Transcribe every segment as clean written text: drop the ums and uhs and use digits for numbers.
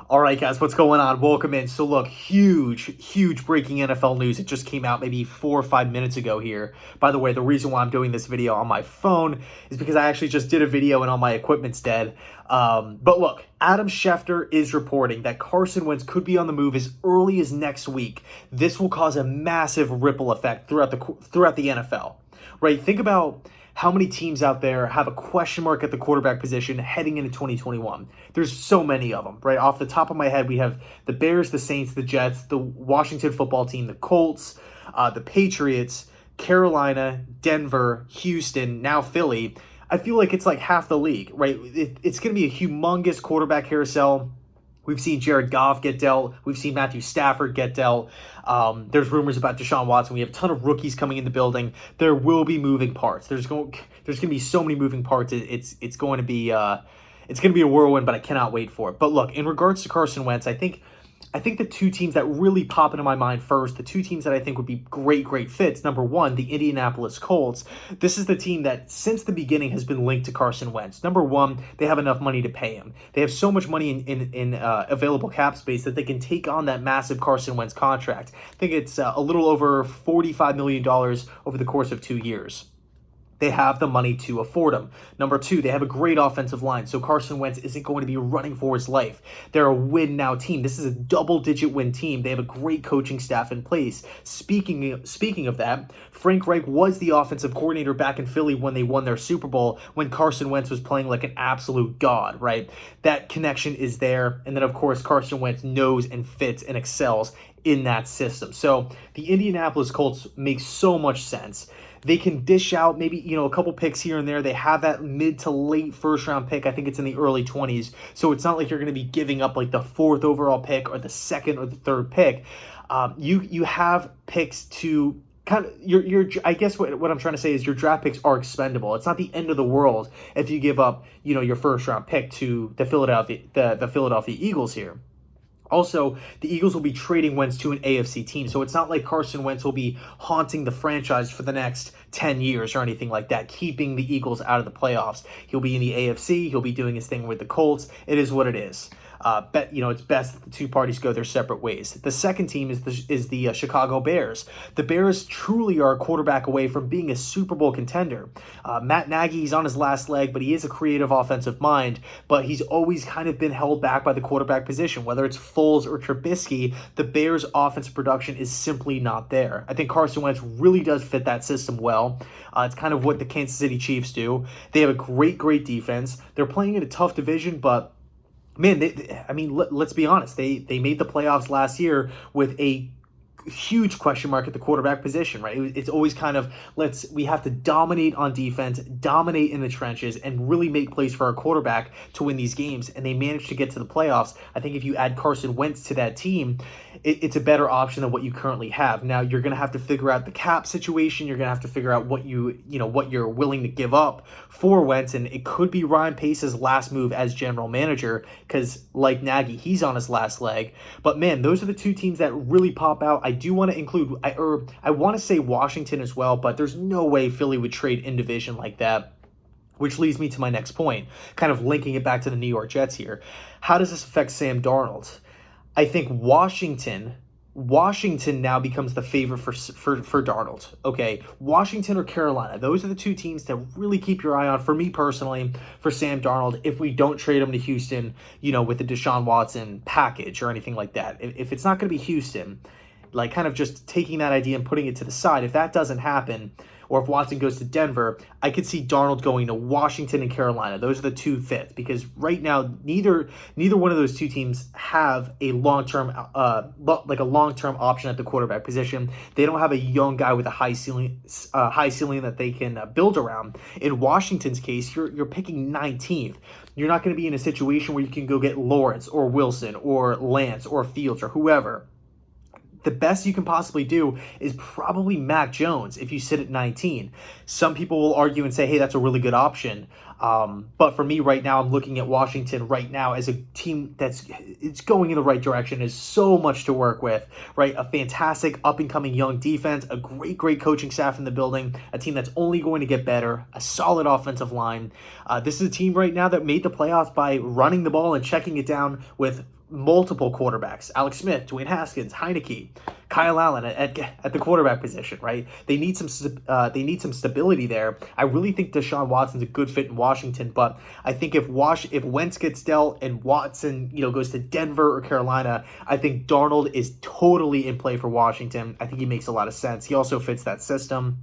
All right, guys, what's going on? Welcome in. So look, huge breaking NFL news. It just came out maybe 4 or 5 minutes ago here. By the way, the reason why I'm doing this video on my phone is because I actually just did a video and all my equipment's dead. But look, Adam Schefter is reporting that Carson Wentz could be on the move as early as next week. This will cause a massive ripple effect throughout the NFL, right? Think about how many teams out there have a question mark at the quarterback position heading into 2021? There's so many of them, right? Off the top of my head, we have the Bears, the Saints, the Jets, the Washington football team, the Colts, the Patriots, Carolina, Denver, Houston, now Philly. I feel like it's like half the league, right? It's going to be a humongous quarterback carousel. We've seen Jared Goff get dealt. We've seen Matthew Stafford get dealt. There's rumors about Deshaun Watson. We have a ton of rookies coming in the building. There will be moving parts. There's going to be so many moving parts. It's going to be a whirlwind, but I cannot wait for it. But look, in regards to Carson Wentz, I think the two teams that really pop into my mind first, the two teams that I think would be great fits. Number one, the Indianapolis Colts. This is the team that since the beginning has been linked to Carson Wentz. Number one, they have enough money to pay him. They have so much money in available cap space that they can take on that massive Carson Wentz contract. I think it's a little over $45 million over the course of 2 years. They have the money to afford him. Number two, they have a great offensive line, so Carson Wentz isn't going to be running for his life. They're a win-now team. This is a double-digit win team. They have a great coaching staff in place. Speaking of that, Frank Reich was the offensive coordinator back in Philly when they won their Super Bowl, when Carson Wentz was playing like an absolute god, right? That connection is there. And then, of course, Carson Wentz knows and fits and excels in that system. So the Indianapolis Colts make so much sense. They can dish out maybe, a couple picks here and there. They have that mid to late first round pick. I think it's in the early 20s. So it's not like you're going to be giving up like the 4th overall pick or the 2nd or the 3rd pick. You have picks to kind of I guess what I'm trying to say is your draft picks are expendable. It's not the end of the world if you give up, your first round pick to the Philadelphia Eagles here. Also, the Eagles will be trading Wentz to an AFC team, so it's not like Carson Wentz will be haunting the franchise for the next 10 years or anything like that, keeping the Eagles out of the playoffs. He'll be in the AFC. He'll be doing his thing with the Colts. It is what it is. It's best that the two parties go their separate ways. The second team is the Chicago Bears. The Bears truly are a quarterback away from being a Super Bowl contender. Matt Nagy, he's on his last leg, but he is a creative offensive mind, but he's always kind of been held back by the quarterback position. Whether it's Foles or Trubisky, the Bears' offensive production is simply not there. I think Carson Wentz really does fit that system well. It's kind of what the Kansas City Chiefs do. They have a great defense. They're playing in a tough division, but man, let's be honest. They made the playoffs last year with a huge question mark at the quarterback position, right? It's always kind of, we have to dominate on defense, dominate in the trenches, and really make plays for our quarterback to win these games. And they managed to get to the playoffs. I think if you add Carson Wentz to that team, it's a better option than what you currently have. Now, you're going to have to figure out the cap situation. You're going to have to figure out what you're willing to give up for Wentz. And it could be Ryan Pace's last move as general manager, because like Nagy, he's on his last leg. But man, those are the two teams that really pop out. I do want to include, I want to say Washington as well, but there's no way Philly would trade in division like that. Which leads me to my next point, kind of linking it back to the New York Jets here. How does this affect Sam Darnold? I think Washington now becomes the favorite for Darnold. Okay, Washington or Carolina, those are the two teams to really keep your eye on. For me personally, for Sam Darnold, if we don't trade him to Houston, with the Deshaun Watson package or anything like that, if it's not going to be Houston, like kind of just taking that idea and putting it to the side, if that doesn't happen, or if Watson goes to Denver, I could see Darnold going to Washington and Carolina. Those are the two fits, because right now neither one of those two teams have a long-term option at the quarterback position. They don't have a young guy with a high ceiling that they can build around. In Washington's case, you're picking 19th. You're not going to be in a situation where you can go get Lawrence or Wilson or Lance or Fields or whoever. The best you can possibly do is probably Mac Jones if you sit at 19. Some people will argue and say, hey, that's a really good option. But for me right now, I'm looking at Washington right now as a team it's going in the right direction. There's so much to work with, right? A fantastic up-and-coming young defense, a great coaching staff in the building, a team that's only going to get better, a solid offensive line. This is a team right now that made the playoffs by running the ball and checking it down with multiple quarterbacks: Alex Smith, Dwayne Haskins, Heineke, Kyle Allen at the quarterback position. Right? They need some stability there. I really think Deshaun Watson's a good fit in Washington, but I think if Wentz gets dealt and Watson goes to Denver or Carolina, I think Darnold is totally in play for Washington. I think he makes a lot of sense. He also fits that system.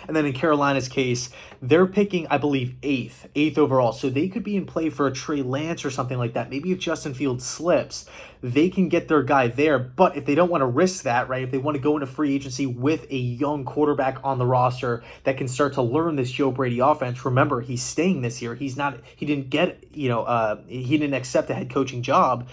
And then in Carolina's case, they're picking, I believe, eighth overall. So they could be in play for a Trey Lance or something like that. Maybe if Justin Fields slips, they can get their guy there. But if they don't want to risk that, right, if they want to go into free agency with a young quarterback on the roster that can start to learn this Joe Brady offense, remember, he's staying this year. He didn't accept a head coaching job.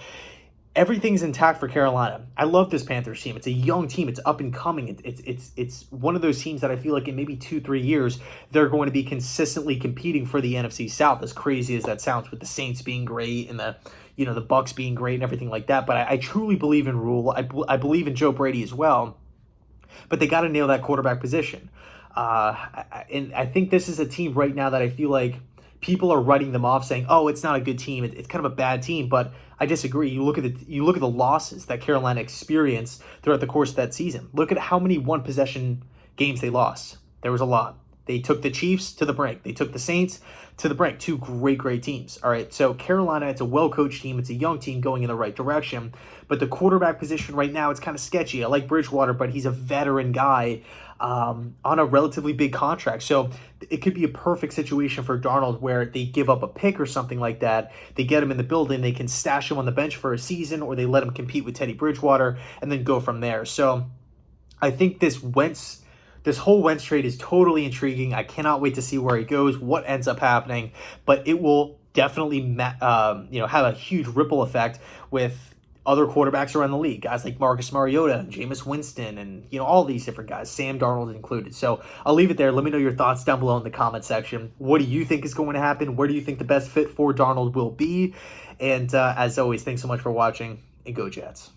Everything's intact for Carolina. I love this Panthers team. It's a young team. It's up and coming. It's one of those teams that I feel like in maybe 2-3 years, they're going to be consistently competing for the NFC South, as crazy as that sounds, with the Saints being great and the Bucks being great and everything like that. But I truly believe in Rule. I believe in Joe Brady as well. But they got to nail that quarterback position. And I think this is a team right now that I feel like people are writing them off, saying, "Oh, it's not a good team. It's kind of a bad team." But I disagree. You look at the losses that Carolina experienced throughout the course of that season. Look at how many one possession games they lost. There was a lot. They took the Chiefs to the brink. They took the Saints to the brink. Two great teams. All right. So Carolina, it's a well-coached team. It's a young team going in the right direction. But the quarterback position right now, it's kind of sketchy. I like Bridgewater, but he's a veteran guy on a relatively big contract. So it could be a perfect situation for Darnold where they give up a pick or something like that. They get him in the building. They can stash him on the bench for a season, or they let him compete with Teddy Bridgewater and then go from there. So I think this whole Wentz trade is totally intriguing. I cannot wait to see where he goes, what ends up happening, but it will definitely have a huge ripple effect with other quarterbacks around the league, guys like Marcus Mariota and Jameis Winston and all these different guys, Sam Darnold included. So I'll leave it there. Let me know your thoughts down below in the comment section. What do you think is going to happen? Where do you think the best fit for Darnold will be? And as always, thanks so much for watching, and go Jets.